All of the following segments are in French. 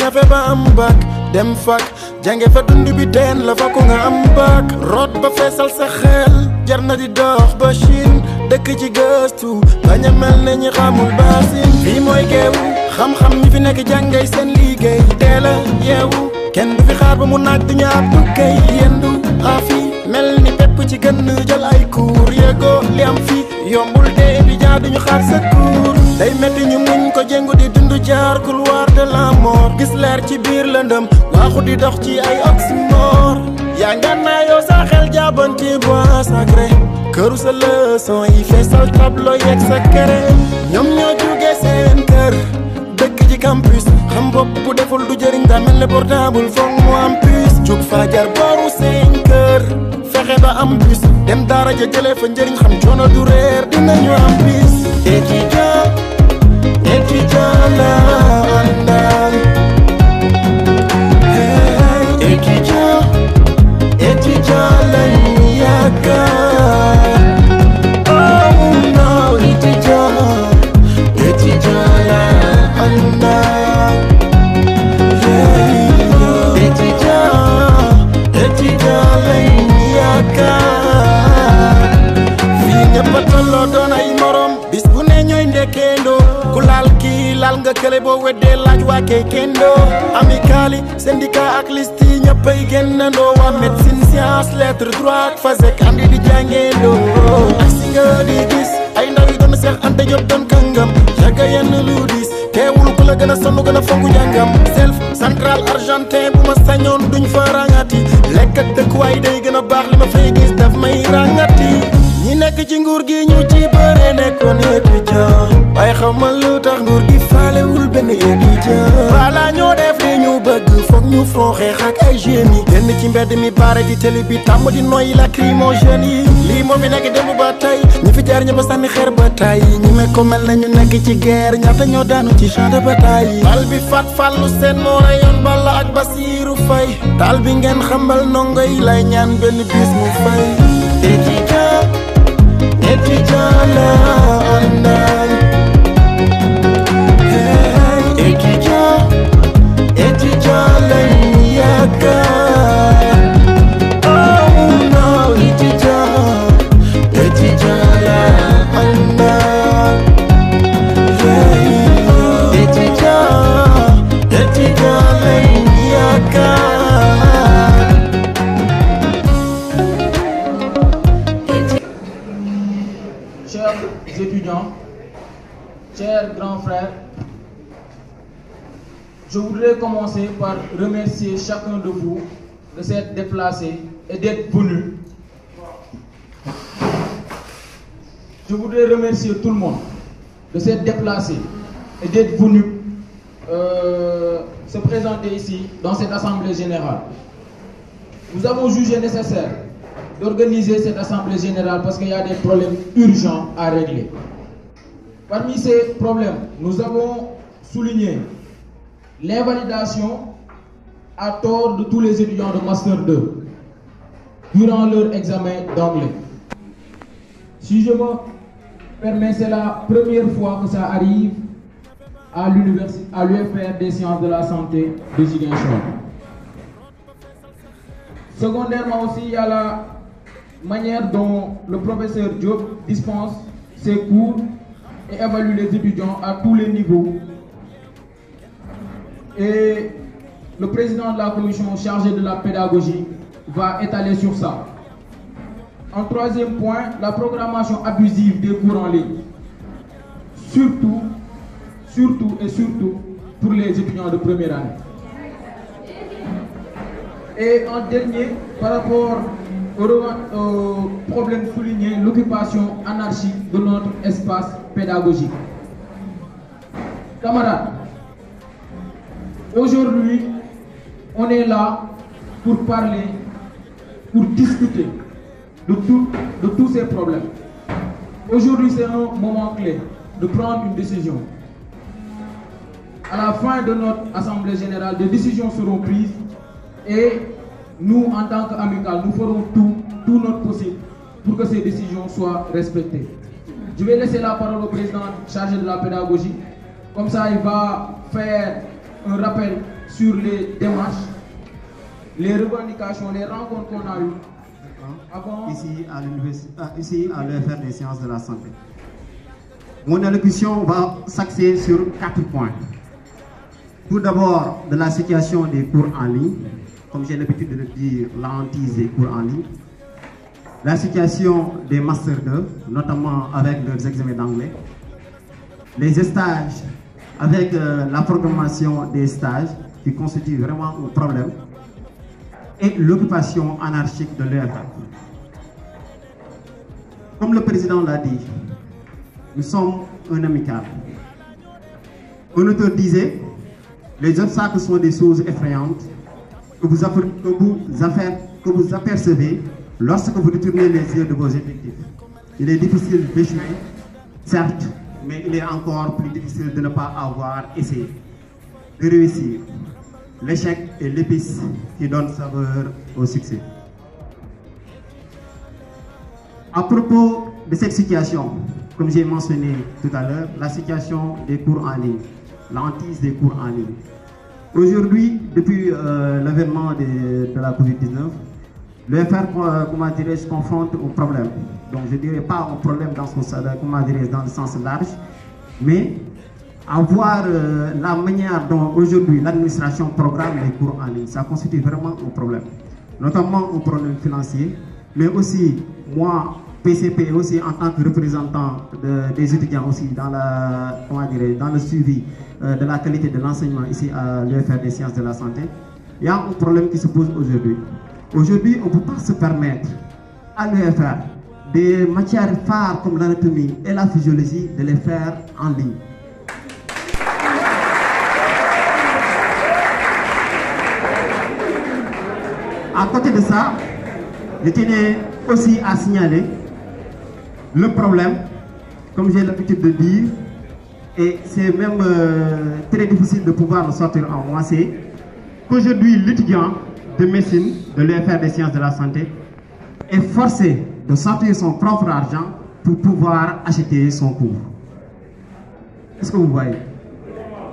ñafe ba am bac dem fak jànge fa dund bi teen la fa ko nga am bac root ba feesal sa xel jar na di dox ba Chine dëkk ci gëstu bañ a mel ne ñi xamul baasin fii mooy geewu xam-xam ñi fi nekk jàngay seen liggéey teel a yeewu kenn du fi xaar ba mu naaj du ñaar du kay yendu afi mel ni pepp ci gën jël ay cours yéegoo li am fi yombul te étudiant duñu xaar sa cours day metti ñu muñ ko jéngu di dund jaar couloir de la mort gis leer ci biir lëndëm waaxu di dox ci ay oxymore yaa nga naa yow sa xel jaabanti bois sacré këru sa leçon yi feesal tableau yeeg sa kere ñoom ñoo jóge seen kër dëkk ci campus xam bopp bu deful du jëriñ daa mel ne portable foog mu am puce jug fajar booru seen kër fexe ba am bus dem daara ja jëlee fa njëriñ xam coono du réer dinañu am bis étudiant la àndal étudiant lañu yaakaar oh no étudiant la àndal étudiant lañu yaakaar fii ñëpp a tolloo doon ay morom bis bu ne ñooy ndekkeendoo ku laal kii laal nga kële boo weddee laaj waa kay kendoo amicali syndicat ak liste yi ñëppay génnandoo waa médecine science lettre droit fasek andi di jàngeendoo ak si nga di gis ay ndaw yi doon seex ante jot doon kàngam yàgga yenn lu dis teewul ku la gën a sonn gën a fonku njàngam self central argentin bu ma sañoon duñ fa rangati lekk ak dëkkuwaay day gën a baax li ma fay gis daf may rangati ñi nekk ci nguur gi ñu ci bëre nekkoon étudiant waaye xamal lu tax nguur gi faalewul benn étudiant wala ñoo def li ñu bëgg foog ñu front xeex ak ay jeunes yi génn ci mbedd mi baare di télé bi tàmm di noyyi lacrymogène yi lii moo fi nekk démb ba tey ñi fi jaar ña ba sànni xeer ba tey ñi me ko mel na ñu nekk ci guerre ñaata ñoo daanu ci champ de bataille bal bi fat fallu seen moo rayoon Balla ak Basiru Fay taal bi ngeen xambal ndongo yi lay ñaan benn bis mu fay étudiant la àndal étudiant lañu yaakaar oh no étudiant la àndal étudiant lañu yaakaar. Chers étudiants, chers grands frères, je voudrais commencer par remercier chacun de vous de s'être déplacé et d'être venu. Je voudrais remercier tout le monde de s'être déplacé et d'être venu se présenter ici dans cette assemblée générale. Nous avons jugé nécessaire d'organiser cette assemblée générale parce qu'il y a des problèmes urgents à régler. Parmi ces problèmes, nous avons souligné l'invalidation à tort de tous les étudiants de Master 2 durant leur examen d'anglais. Si je me permets, c'est la première fois que ça arrive à l'UFR des sciences de la santé de Ziguinchor. Secondairement aussi, il y a la manière dont le professeur Diop dispense ses cours et évalue les étudiants à tous les niveaux. Et le président de la commission chargée de la pédagogie va étaler sur ça. En troisième point, la programmation abusive des cours en ligne. Surtout pour les étudiants de première année. Et en dernier, par rapport au problème souligné, l'occupation anarchique de notre espace pédagogique. Camarades, aujourd'hui, on est là pour parler, pour discuter de tous ces problèmes. Aujourd'hui, c'est un moment clé de prendre une décision. À la fin de notre assemblée générale, des décisions seront prises et nous, en tant qu'amicale, nous ferons tout notre possible pour que ces décisions soient respectées. Je vais laisser la parole au président chargé de la pédagogie. Comme ça, il va faire un rappel sur les démarches, les revendications, les rencontres qu'on a eues avant. Ici à l'université, ici à l'EFR des sciences de la santé. Mon allocution va s'axer sur 4 points. Tout d'abord, de la situation des cours en ligne, comme j'ai l'habitude de le dire, la hantise des cours en ligne. La situation des Master 2, notamment avec leurs examens d'anglais. Les stages, avec la programmation des stages, qui constitue vraiment un problème. Et l'occupation anarchique de l'EFR. Comme le président l'a dit, nous sommes un amical. Un auteur disait, les obstacles sont des choses effrayantes que vous apercevez lorsque vous détournez les yeux de vos objectifs. Il est difficile d'échouer, certes, mais il est encore plus difficile de ne pas avoir essayé, de réussir. L'échec est l'épice qui donne saveur au succès. À propos de cette situation, comme j'ai mentionné tout à l'heure, la situation des cours en ligne, l'hantise des cours en ligne. Aujourd'hui, depuis l'avènement de la COVID-19, l'EFR, comment dirais-je, confronte au problème. Donc je ne dirais pas un problème dans le sens large, mais à voir la manière dont aujourd'hui l'administration programme les cours en ligne, ça constitue vraiment un problème. Notamment un problème financier, mais aussi moi, PCP, aussi en tant que représentant des étudiants aussi dans, dans le suivi de la qualité de l'enseignement ici à l'UFR des sciences de la santé, il y a un problème qui se pose aujourd'hui. Aujourd'hui, on ne peut pas se permettre à l'UFR des matières phares comme l'anatomie et la physiologie de les faire en ligne. À côté de ça, je tenais aussi à signaler le problème, comme j'ai l'habitude de dire, et c'est même très difficile de pouvoir le sortir en moi, c'est qu'aujourd'hui l'étudiant de médecine de l'UFR des sciences de la santé est forcé de sortir son propre argent pour pouvoir acheter son cours. Est-ce que vous voyez?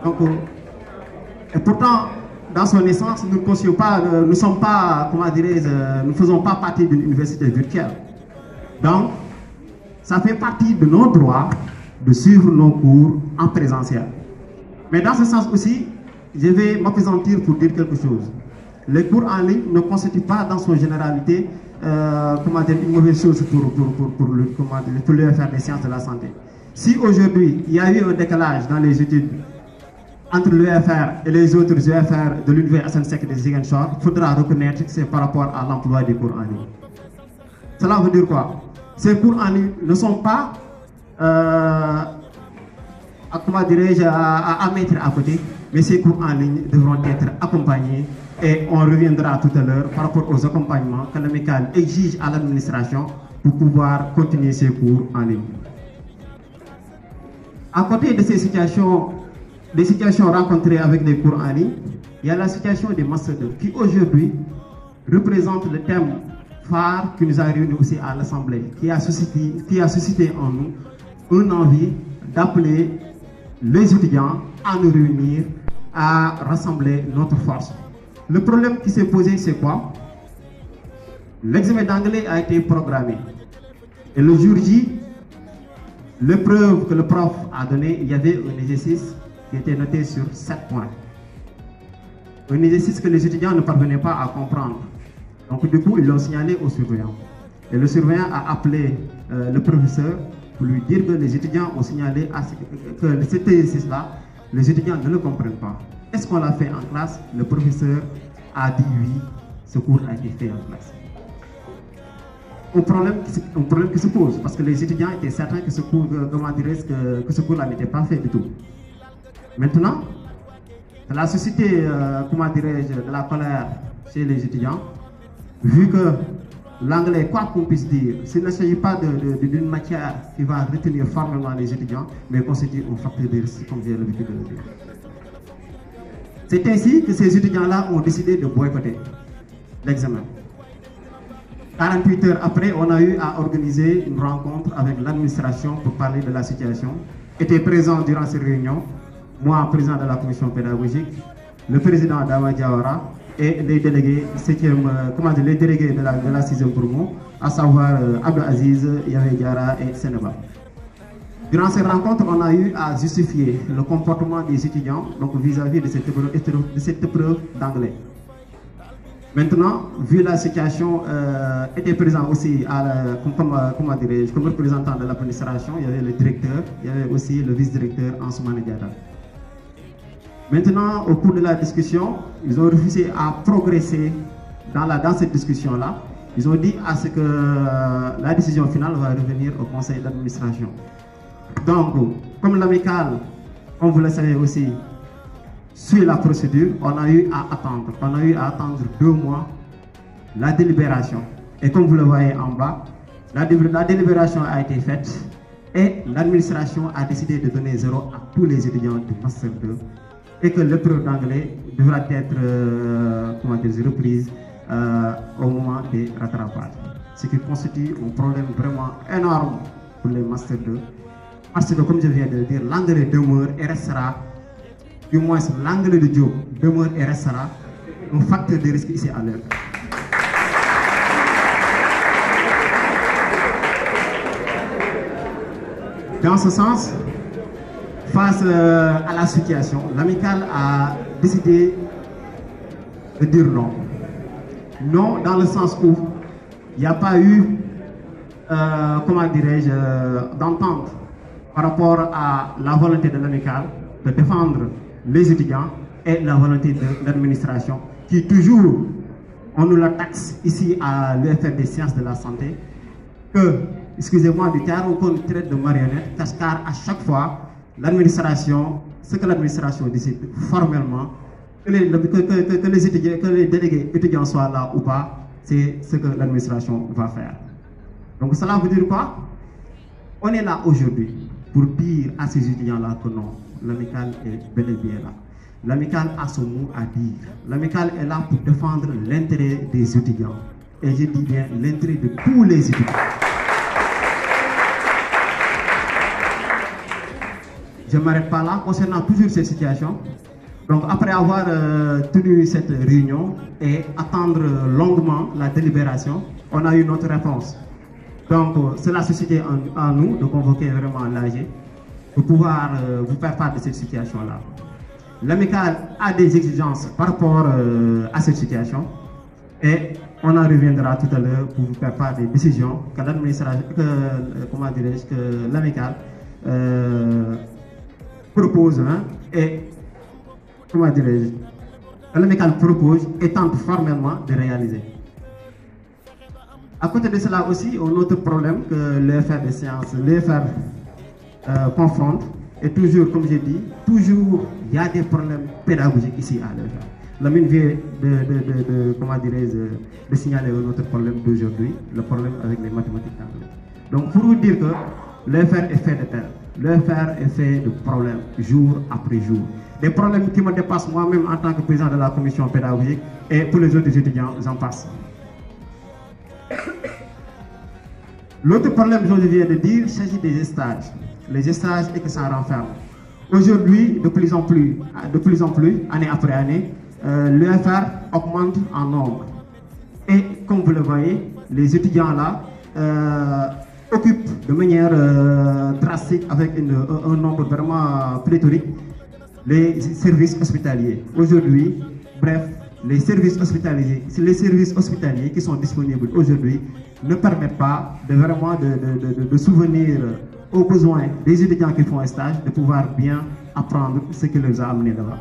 Donc, et pourtant, dans son essence, nous ne sommes pas, comment dirais-je, nous ne faisons pas partie d'une université virtuelle. Donc, ça fait partie de nos droits de suivre nos cours en présentiel. Mais dans ce sens aussi, je vais m'appesantir pour dire quelque chose. Les cours en ligne ne constituent pas dans son généralité une mauvaise chose pour l'UFR des sciences de la santé. Si aujourd'hui, il y a eu un décalage dans les études entre l'UFR et les autres UFR de l'Université SNSEC de Ziguinchor, il faudra reconnaître que c'est par rapport à l'emploi des cours en ligne. Cela veut dire quoi? Ces cours en ligne ne sont pas à mettre à côté, mais ces cours en ligne devront être accompagnés et on reviendra tout à l'heure par rapport aux accompagnements que l'AMICAL exige à l'administration pour pouvoir continuer ces cours en ligne. À côté de ces situations, des situations rencontrées avec les cours en ligne, il y a la situation des Master 2 qui aujourd'hui représente le thème phare qui nous a réunis aussi à l'Assemblée, qui a suscité en nous une envie d'appeler les étudiants à nous réunir, à rassembler notre force. Le problème qui s'est posé, c'est quoi? L'examen d'anglais a été programmé. Et le jour J, l'épreuve que le prof a donnée, il y avait un exercice qui était noté sur 7 points. Un exercice que les étudiants ne parvenaient pas à comprendre. Donc du coup, ils l'ont signalé au surveillant. Et le surveillant a appelé le professeur pour lui dire que les étudiants ont signalé que cet exercice-là, les étudiants ne le comprennent pas. Est-ce qu'on l'a fait en classe? Le professeur a dit oui, ce cours a été fait en classe. Un problème qui se pose, parce que les étudiants étaient certains que ce cours, que ce cours-là n'était pas fait du tout. Maintenant, la société, de la colère chez les étudiants, vu que l'anglais, quoi qu'on puisse dire, s'il ne s'agit pas d'une matière qui va retenir formellement les étudiants, mais constitue un facteur de risque, comme j'ai l'habitude de le dire. C'est ainsi que ces étudiants-là ont décidé de boycotter l'examen. 48 heures après, on a eu à organiser une rencontre avec l'administration pour parler de la situation. J'étais présent durant ces réunions, moi, président de la commission pédagogique, le président Dama Diawara et les délégués, les délégués de la 6e promo, à savoir Abdou Aziz, Yahya Diara et Sénéba. Durant ces rencontres, on a eu à justifier le comportement des étudiants vis-à-vis de cette épreuve d'anglais. Maintenant, vu la situation, était présent aussi comme représentant de l'administration, il y avait le directeur, il y avait aussi le vice-directeur Ansoumana Diatta. Maintenant, au cours de la discussion, ils ont refusé à progresser dans cette discussion-là. Ils ont dit à ce que la décision finale va revenir au conseil d'administration. Donc, comme l'amicale, comme vous le savez aussi, suit la procédure, on a eu à attendre. On a eu à attendre 2 mois la délibération. Et comme vous le voyez en bas, la délibération a été faite et l'administration a décidé de donner 0 à tous les étudiants du Master 2 et que l'épreuve d'anglais devra être reprise au moment des rattrapages. Ce qui constitue un problème vraiment énorme pour les Master 2. Parce que, comme je viens de le dire, l'anglais demeure et restera, du moins l'anglais de Diop demeure et restera un facteur de risque ici à l'heure. Dans ce sens, face à la situation, l'amicale a décidé de dire non. Non, dans le sens où il n'y a pas eu, d'entente par rapport à la volonté de l'amicale de défendre les étudiants et la volonté de l'administration qui toujours, on nous la taxe ici à l'UFR des sciences de la santé, que, excusez-moi du terme, qu'on traite de marionnette, car à chaque fois, l'administration, ce que l'administration décide formellement, que les délégués étudiants soient là ou pas, c'est ce que l'administration va faire. Donc cela veut dire quoi? On est là aujourd'hui pour dire à ces étudiants-là que non, l'amicale est bel et bien là. L'amicale a son mot à dire. L'amicale est là pour défendre l'intérêt des étudiants. Et je dis bien l'intérêt de tous les étudiants. Je ne m'arrête pas là concernant toujours cette situation. Donc après avoir tenu cette réunion et attendre longuement la délibération, on a eu notre réponse. Donc c'est la société en nous de convoquer vraiment l'AG pour pouvoir vous faire part de cette situation-là. L'amicale a des exigences par rapport à cette situation et on en reviendra tout à l'heure pour vous faire part des décisions que l'administration, que l'amicale propose et l'amicale propose et tente formellement de réaliser. À côté de cela aussi, un autre problème que l'UFR des sciences, l'UFR confronte, et toujours, comme j'ai dit, toujours il y a des problèmes pédagogiques ici à l'UFR. La mine vient de signaler un autre problème d'aujourd'hui, le problème avec les mathématiques d'anglais. Donc pour vous dire que l'UFR est fait de tel, l'UFR est fait de problèmes jour après jour. Des problèmes qui me dépassent moi-même en tant que président de la commission pédagogique et pour les autres étudiants, j'en passe. L'autre problème, je viens de dire, il s'agit des stages. Les stages et que ça renferme. Aujourd'hui, de plus en plus, année après année, l'UFR augmente en nombre. Et comme vous le voyez, les étudiants là occupent de manière drastique, avec un nombre vraiment pléthorique, les services hospitaliers. Aujourd'hui, bref, les services hospitaliers qui sont disponibles aujourd'hui ne permettent pas de vraiment de souvenir aux besoins des étudiants qui font un stage, de pouvoir bien apprendre ce qui les a amenés là-bas.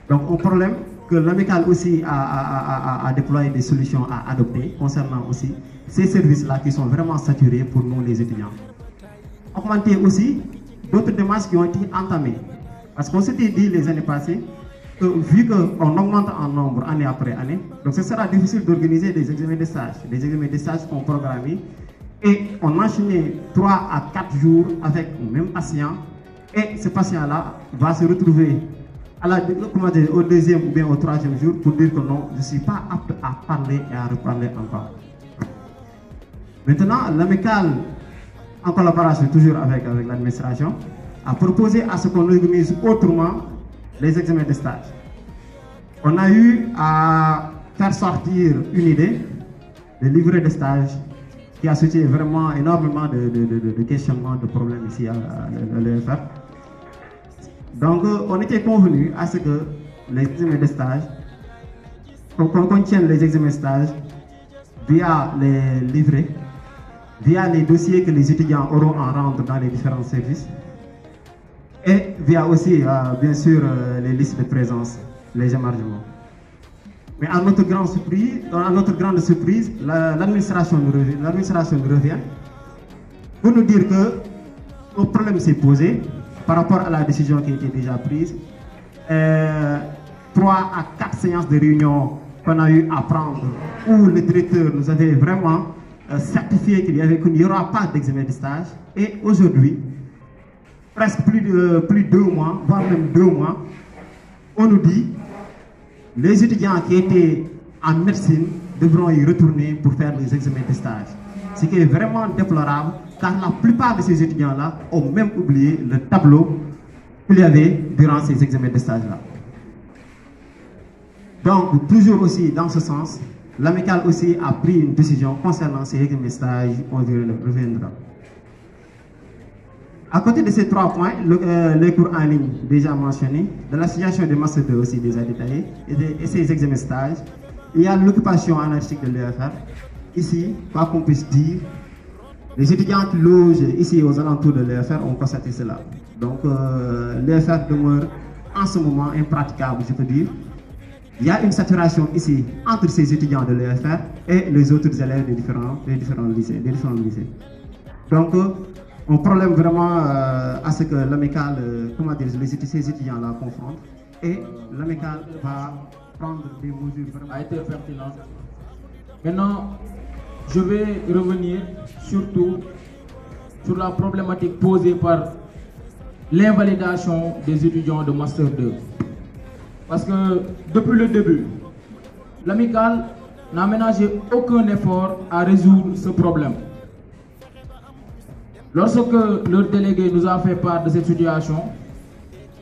Donc un problème que l'amicale aussi a déployé des solutions à adopter concernant aussi ces services-là qui sont vraiment saturés pour nous les étudiants. Augmenter aussi d'autres démarches qui ont été entamées. Parce qu'on s'était dit les années passées que vu qu'on augmente en nombre année après année, donc ce sera difficile d'organiser des examens de stage. Des examens de stage qu'on programme et on enchaînait 3 à 4 jours avec le même patient et ce patient-là va se retrouver au deuxième ou bien au troisième jour pour dire que non, je ne suis pas apte à parler et à reparler encore. Maintenant, l'amicale, en collaboration toujours avec l'administration, a proposé à ce qu'on organise autrement les examens de stage. on a eu à faire sortir une idée, le livret de stage, qui a suscité vraiment énormément de questionnements, de problèmes ici à l'EFR. Donc, on était convenu à ce que les examens de stage, qu'on contienne les examens de stage via les livrets, via les dossiers que les étudiants auront à rendre dans les différents services, et via aussi, bien sûr, les listes de présence, les émargements. Mais à notre grande surprise, l'administration nous revient pour nous dire que un problème s'est posé par rapport à la décision qui était déjà prise. 3 à 4 séances de réunion qu'on a eu à prendre, où le directeur nous avait vraiment certifié qu'il n'y aura pas d'examen de stage. Et aujourd'hui, presque plus de 2 mois, voire même 2 mois, on nous dit les étudiants qui étaient en médecine devront y retourner pour faire les examens de stage. Ce qui est vraiment déplorable, car la plupart de ces étudiants-là ont même oublié le tableau qu'il y avait durant ces examens de stage-là. Donc, toujours aussi dans ce sens, l'amicale aussi a pris une décision concernant ces examens de stage, on reviendra. À côté de ces 3 points, les cours en ligne déjà mentionnés, de la situation de Master 2 aussi déjà détaillée, et ces examens de stage, il y a l'occupation anarchique de l'EFR. Ici, quoi qu'on puisse dire, les étudiants qui logent ici aux alentours de l'EFR ont constaté cela. Donc, l'EFR demeure en ce moment impraticable, je peux dire. Il y a une saturation ici entre ces étudiants de l'EFR et les autres élèves des différents lycées. Donc, on problème vraiment à ce que l'amicale, ces étudiants-là confrontent, et l'amicale va prendre des mesures vraiment a été pertinente. Maintenant, je vais revenir surtout sur la problématique posée par l'invalidation des étudiants de Master 2. Parce que depuis le début, l'amicale n'a ménagé aucun effort à résoudre ce problème. Lorsque le délégué nous a fait part de cette situation,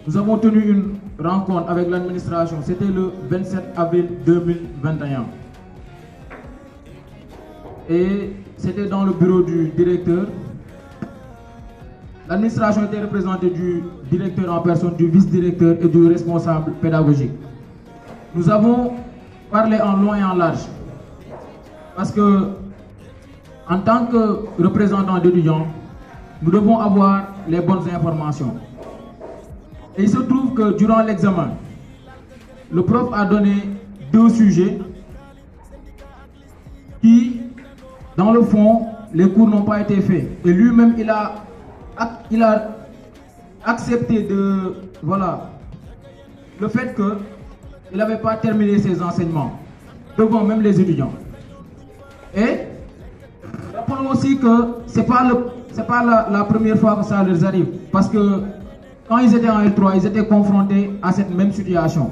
nous avons tenu une rencontre avec l'administration. C'était le 27 avril 2021. Et c'était dans le bureau du directeur. L'administration était représentée du directeur en personne, du vice-directeur et du responsable pédagogique. Nous avons parlé en long et en large. Parce que, en tant que représentant d'étudiants, nous devons avoir les bonnes informations. Et il se trouve que durant l'examen, le prof a donné 2 sujets qui, dans le fond, les cours n'ont pas été faits. Et lui-même, il a accepté le fait qu'il n'avait pas terminé ses enseignements devant même les étudiants. Et rappelons aussi que ce n'est pas la première fois que ça leur arrive, parce que quand ils étaient en L3, ils étaient confrontés à cette même situation.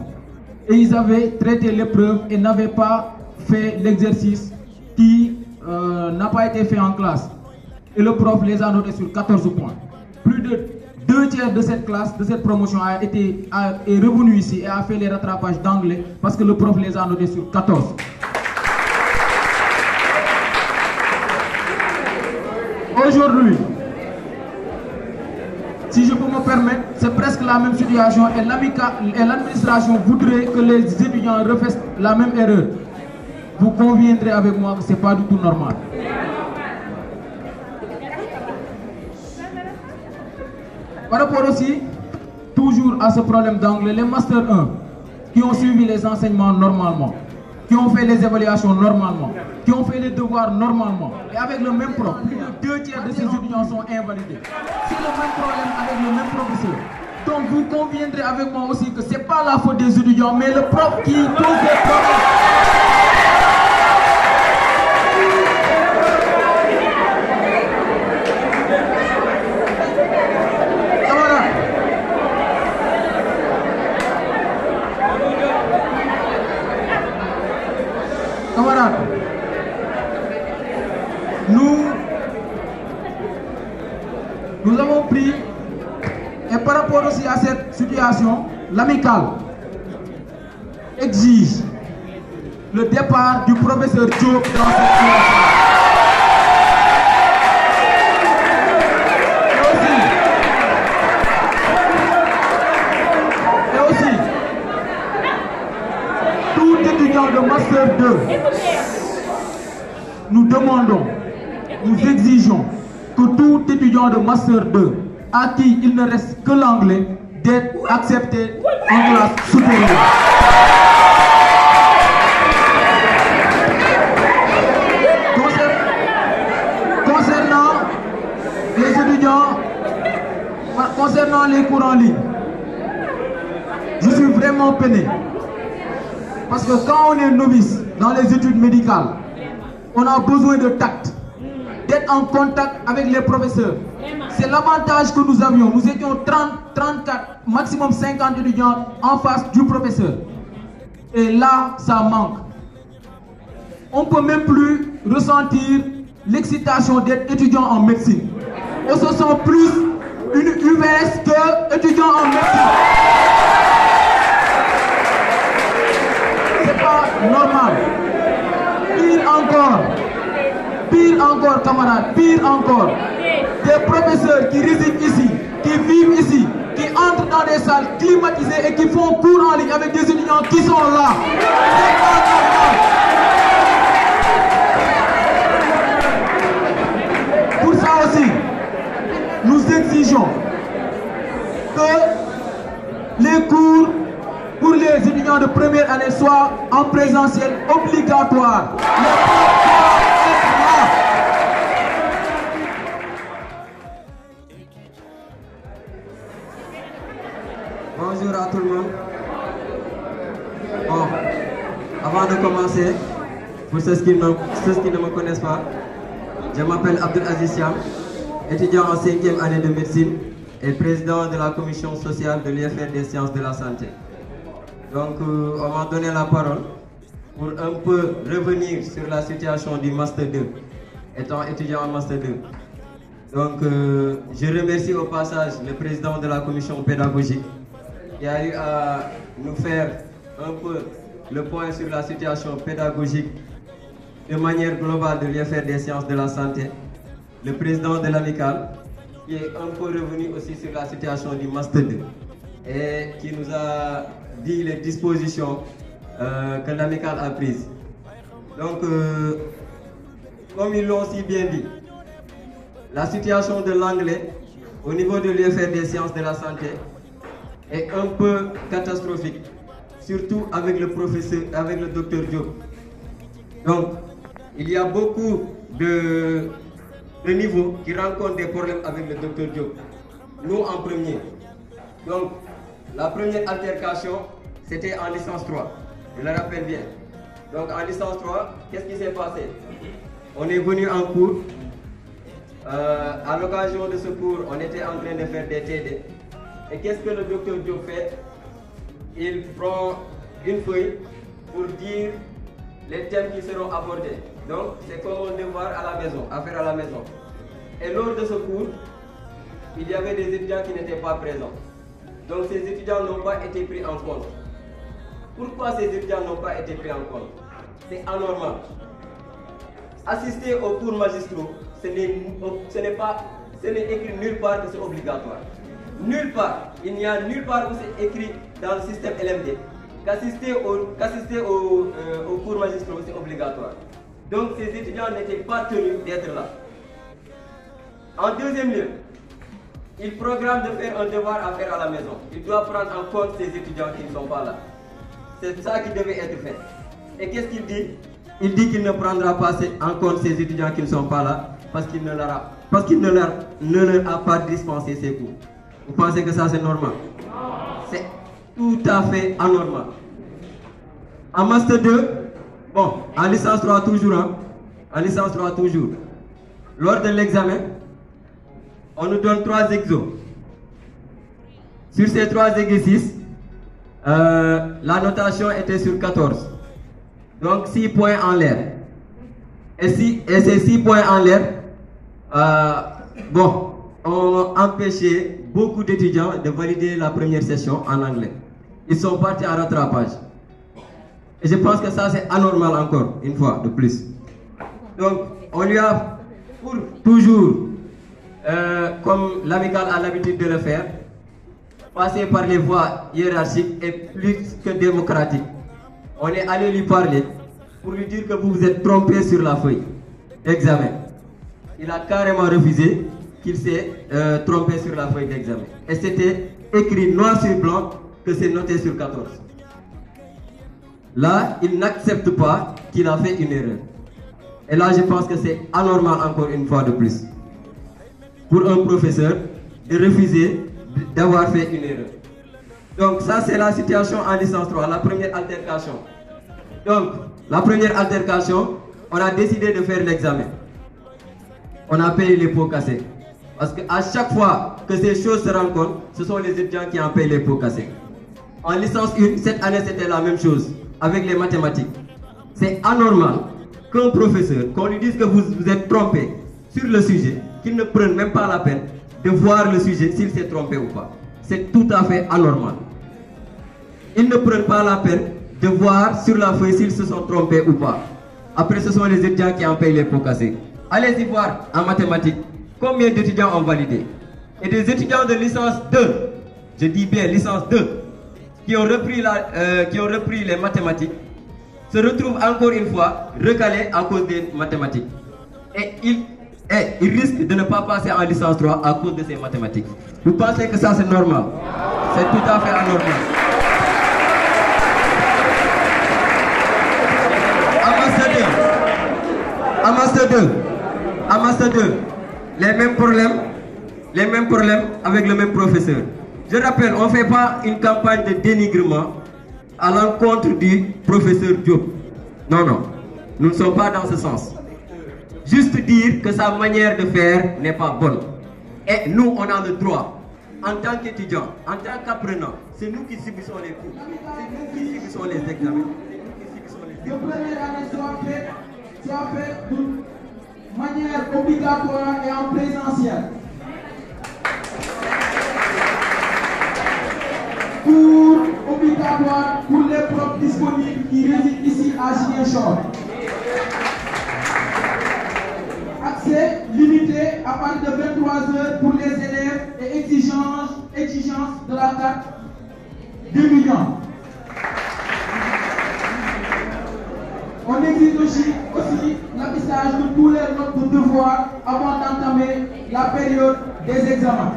Et ils avaient traité l'épreuve et n'avaient pas fait l'exercice qui n'a pas été fait en classe. Et le prof les a notés sur 14 points. Plus de 2 tiers de cette classe, de cette promotion est revenu ici et a fait les rattrapages d'anglais parce que le prof les a notés sur 14. Aujourd'hui, si je peux me permettre, c'est presque la même situation et l'administration voudrait que les étudiants refassent la même erreur. Vous conviendrez avec moi que ce n'est pas du tout normal. Par rapport aussi, toujours à ce problème d'anglais, les Master 1 qui ont suivi les enseignements normalement, qui ont fait les évaluations normalement, qui ont fait les devoirs normalement, et avec le même prof, plus de 2 tiers de ces étudiants sont invalidés. C'est le même problème avec le même professeur. Donc vous conviendrez avec moi aussi que ce n'est pas la faute des étudiants, mais le prof qui pose des problèmes. Camarades, nous avons pris, et par rapport aussi à cette situation, l'amicale exige le départ du professeur Diop dans cette situation. Et aussi, tout étudiant de Master 2, nous demandons, nous exigeons que tout étudiant de Master 2 à qui il ne reste que l'anglais d'être accepté en classe supérieure. Concernant les cours en ligne, je suis vraiment peiné. Parce que quand on est novice dans les études médicales, on a besoin de tact, d'être en contact avec les professeurs. C'est l'avantage que nous avions. Nous étions 30, 34, maximum 50 étudiants en face du professeur. Et là, ça manque. On ne peut même plus ressentir l'excitation d'être étudiant en médecine. On se sent plus une UVS que étudiant en médecine. C'est pas normal. Pire encore camarades, pire encore. Des professeurs qui résident ici, qui vivent ici, qui entrent dans des salles climatisées et qui font cours en ligne avec des étudiants qui sont là. C'est pas normal. Pour ça aussi, nous exigeons que les cours pour les étudiants de première année soient en présentiel obligatoire. Bonjour à tout le monde. Bon, avant de commencer, pour ceux qui ne me connaissent pas, je m'appelle Abdul Aziz Siam, étudiant en 5e année de médecine et président de la commission sociale de l'UFR des sciences de la santé. Donc, on m'a donné la parole pour un peu revenir sur la situation du Master 2, étant étudiant en Master 2. Donc, je remercie au passage le président de la commission pédagogique qui a eu à nous faire un peu le point sur la situation pédagogique de manière globale de l'UFR des sciences de la santé, le président de l'amicale qui est un peu revenu aussi sur la situation du Master 2 et qui nous a dit les dispositions que l'amicale a prises. Donc, comme ils l'ont si bien dit, la situation de l'anglais au niveau de l'UFR des sciences de la santé est un peu catastrophique, surtout avec le professeur, avec le docteur Diop. Donc, il y a beaucoup de niveaux qui rencontrent des problèmes avec le docteur Diop. Nous en premier. Donc, la première altercation, c'était en licence 3. Je le rappelle bien. Donc, en licence 3, qu'est-ce qui s'est passé? On est venu en cours. À l'occasion de ce cours, on était en train de faire des TD. Et qu'est-ce que le docteur Diop fait? Il prend une feuille pour dire les thèmes qui seront abordés. Donc, c'est comme un devoir à la maison, à faire à la maison. Et lors de ce cours, il y avait des étudiants qui n'étaient pas présents. Donc, ces étudiants n'ont pas été pris en compte. Pourquoi ces étudiants n'ont pas été pris en compte? C'est anormal. Assister aux cours magistraux, ce n'est écrit nulle part que c'est obligatoire. Nulle part. Il n'y a nulle part où c'est écrit dans le système LMD qu'assister aux cours magistraux, c'est obligatoire. Donc ces étudiants n'étaient pas tenus d'être là. En deuxième lieu, il programme de faire un devoir à faire à la maison. Il doit prendre en compte ces étudiants qui ne sont pas là. C'est ça qui devait être fait. Et qu'est-ce qu'il dit? Il dit qu'il ne prendra pas en compte ces étudiants qui ne sont pas là parce qu'il ne leur a pas dispensé ces cours. Vous pensez que ça c'est normal? C'est tout à fait anormal. En Master 2, bon, en licence 3 toujours, hein? En licence 3 toujours. Lors de l'examen, on nous donne 3 exos. Sur ces 3 exercices, la notation était sur 14. Donc 6 points en l'air. Et ces 6 points en l'air, bon, ont empêché beaucoup d'étudiants de valider la première session en anglais. Ils sont partis en rattrapage. Et je pense que ça c'est anormal encore, une fois de plus. Donc, on lui a pour toujours, comme l'amicale a l'habitude de le faire, passer par les voies hiérarchiques et plus que démocratiques. On est allé lui parler pour lui dire que vous vous êtes trompé sur la feuille d'examen. Il a carrément refusé qu'il s'est trompé sur la feuille d'examen. Et c'était écrit noir sur blanc que c'est noté sur 14. Là, il n'accepte pas qu'il a fait une erreur. Et là, je pense que c'est anormal encore une fois de plus. Pour un professeur de refuser d'avoir fait une erreur. Donc ça, c'est la situation en licence 3, la première altercation. Donc, la première altercation, on a décidé de faire l'examen. On a payé les pots cassés. Parce qu'à chaque fois que ces choses se rencontrent, ce sont les étudiants qui en payent les pots cassés. En licence 1, cette année, c'était la même chose, avec les mathématiques. C'est anormal qu'un professeur, qu'on lui dise que vous vous êtes trompé sur le sujet, qu'il ne prenne même pas la peine de voir le sujet s'il s'est trompé ou pas. C'est tout à fait anormal. Ils ne prennent pas la peine de voir sur la feuille s'ils se sont trompés ou pas. Après, ce sont les étudiants qui en payent les pots cassés. Allez-y voir en mathématiques combien d'étudiants ont validé. Et des étudiants de licence 2, je dis bien licence 2, qui ont repris les mathématiques, se retrouvent encore une fois recalés à cause des mathématiques. Et ils risquent de ne pas passer en licence 3 à cause de ces mathématiques. Vous pensez que ça c'est normal? C'est tout à fait anormal. À Master 2, les mêmes problèmes avec le même professeur. Je rappelle, on ne fait pas une campagne de dénigrement à l'encontre du professeur Diop. Non, non, nous ne sommes pas dans ce sens. Juste dire que sa manière de faire n'est pas bonne. Et nous, on a le droit, en tant qu'étudiants, en tant qu'apprenants, c'est nous qui subissons les cours, c'est nous qui subissons les examens, de première année soit fait d'une manière obligatoire et en présentiel. Cours obligatoires pour les profs disponibles qui résident ici à Ziguinchor. Accès limité à partir de 23 h pour les élèves et exigence de la carte d'étudiant. On exige aussi l'affichage de tous les notes de devoirs avant d'entamer la période des examens.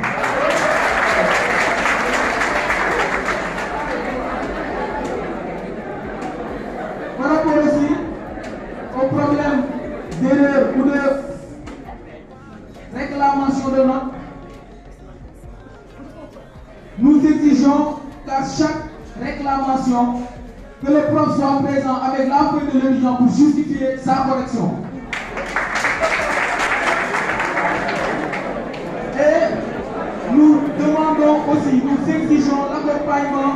Par rapport aussi au problème d'erreur ou de réclamation de notes, nous exigeons qu'à chaque réclamation, que le prof soit présent avec la feuille de l'étudiant pour justifier sa correction. Et nous demandons aussi, nous exigeons l'accompagnement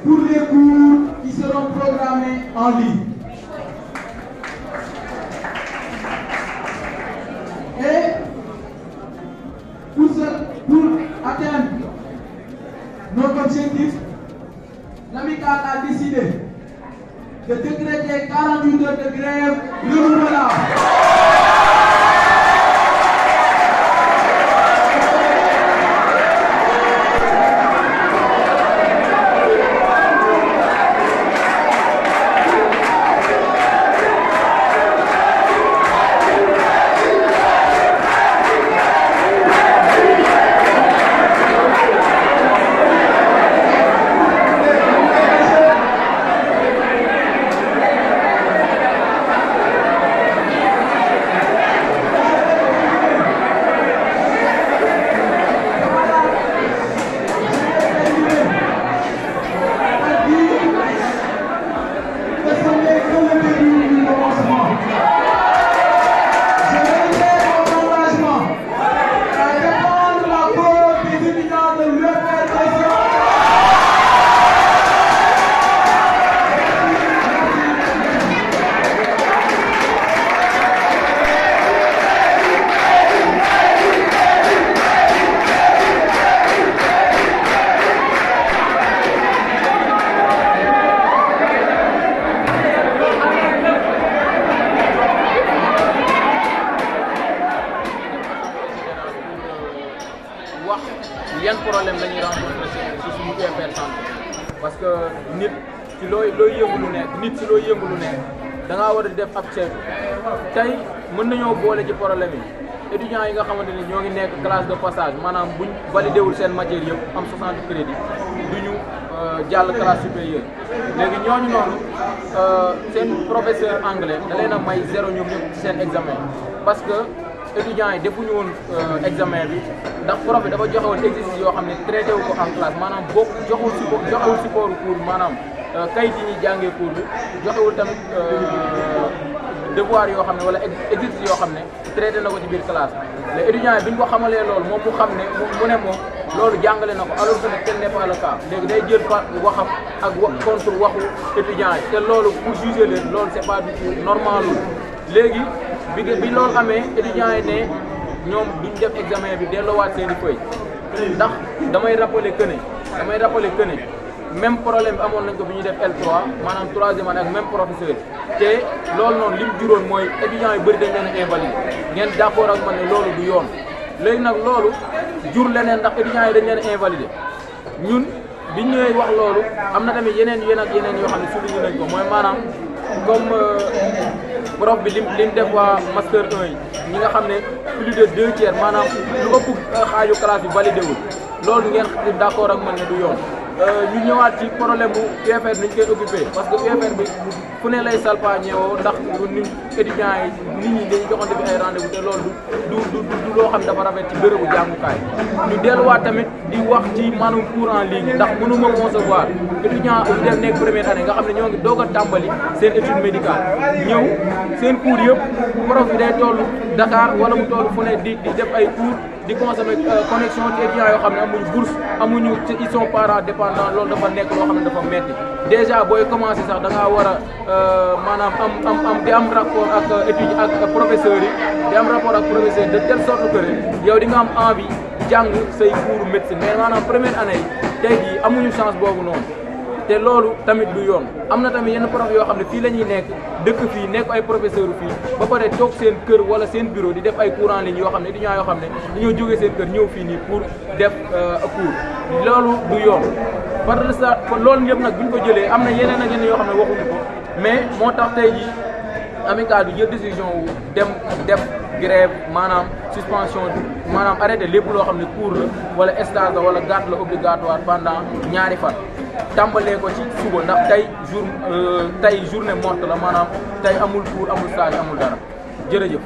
pour les cours qui seront programmés en ligne. Et pour atteindre notre objectif, l'amicale a décidé de décréter 48 heures de grève renouvelable. nit ci looy yëngu lu nekk nit ci looy yëngu lu nekk da ngaa war a def ab ceeb tey mën nañoo boole ci problème yi étudiants yi nga xamante ni ñoo ngi nekk classe de passage maanaam buñ validé wul seen matière yëpp am 60 crédits duñu jàll classe supérieure léegi ñooñu noonu seen professeur anglais da leen a may 0 ñoom ñëpp ci seen examen parce que étudiants yi defuñu woon examen bi ndax prof bi dafa joxe woon exercice yoo xam ne traité wu ko en classe maanaam bokk joxewul support cours maanaam kayit yi ñuy jàngee cours bi joxewul tamit devoir yoo xam ne wala exercice yoo xam ne traité na ko ci biir classe les étudiants yi bi ñu ko xamalee loolu moom mu xam ne mu ne moom loolu jàngale na ko alors que tel n'est pas le cas léegi day jël fa waxam ak contre waxu étudiants yi te loolu pour juger leen loolu c'est pas du tout normal léegi bi loolu amee étudiants yi ne ñoom duñ def examen bi delloowaat seen i feuille ndax damay rappeler que ne même problème bi amoon nañ ko bi ñuy def L3 maanaam 3e année ak même professeur te loolu noonu li mu juróon mooy étudiants yu bëri dañ leen a invalidé ngeen d'accord ak man ne loolu du yoon léegi nag loolu jur leneen ndax étudiants yi dañ leen a invalidé ñun biñ ñëwee wax loolu am na tamit yeneen yoo xam ne souligné nañ ko mooy maanaam comme prof bi lim def waa master 1 yi ñi nga xam ne plus de 2 tiers maanaam lu ëpp xaaju classe bi validé wul loolu ngeen d'accord ak man ne du yoon ñu ñëwaat ci problème bu UFR ni ñu koy occupé parce que UFR bi fu ne lay salpaañeewoo ndax ñun étudiants yi nit ñi dañuy joxante bi ay rendez-vous te loolu du loo xam dafa rafet ci bërëbu jàngukaay ñu delluwaat tamit di wax ci maanaam cours en ligne ndax mënuma concevoir étudiant yu dem nekk première année nga xam ne ñoo ngi doog a tàmbali seen étude médicale ñëw seen cours yëpp prof bi day toll Dakar wala mu toll fu ne di def ay cours di consommer connexion ci étudiants yoo xam ne amuñu bourse amuñu ils sont parents dépendants loolu dafa nekk loo xam ne dafa metti déjà booy commencer sax da ngaa war a maanaam am di am rapport ak étudiants ak professeurs yi di am rapport ak professeurs de telle sorte que yow di nga am envie jàng say cours médecine mais maanaam première année yi tey jii amuñu chance boobu noonu te loolu tamit du yoon am na tamit yenn prof yoo xam ne fii la ñuy nekk dëkk fii nekk ay professeurs fii ba pare toog seen kër wala seen bureau di def ay cours en ligne yoo xam ne étudiants yoo xam ne dañoo jógee seen kër ñëw fii nii pour def cours loolu du yoon parce que ça loolu yëpp nag bu ñu ko jëlee am na yeneen ak yeneen yoo xam ne waxuñu ko mais moo tax tey jii amicale bi jël décision wu dem def grève maanaam suspension maanaam arrêté lépp loo xam ne cours la wala stage la wala garde la obligatoire pendant ñaari fan tàmbalee ko ci suba ndax tey journée morte la maanaam tey amul cours amul stage amul dara jërëjëf.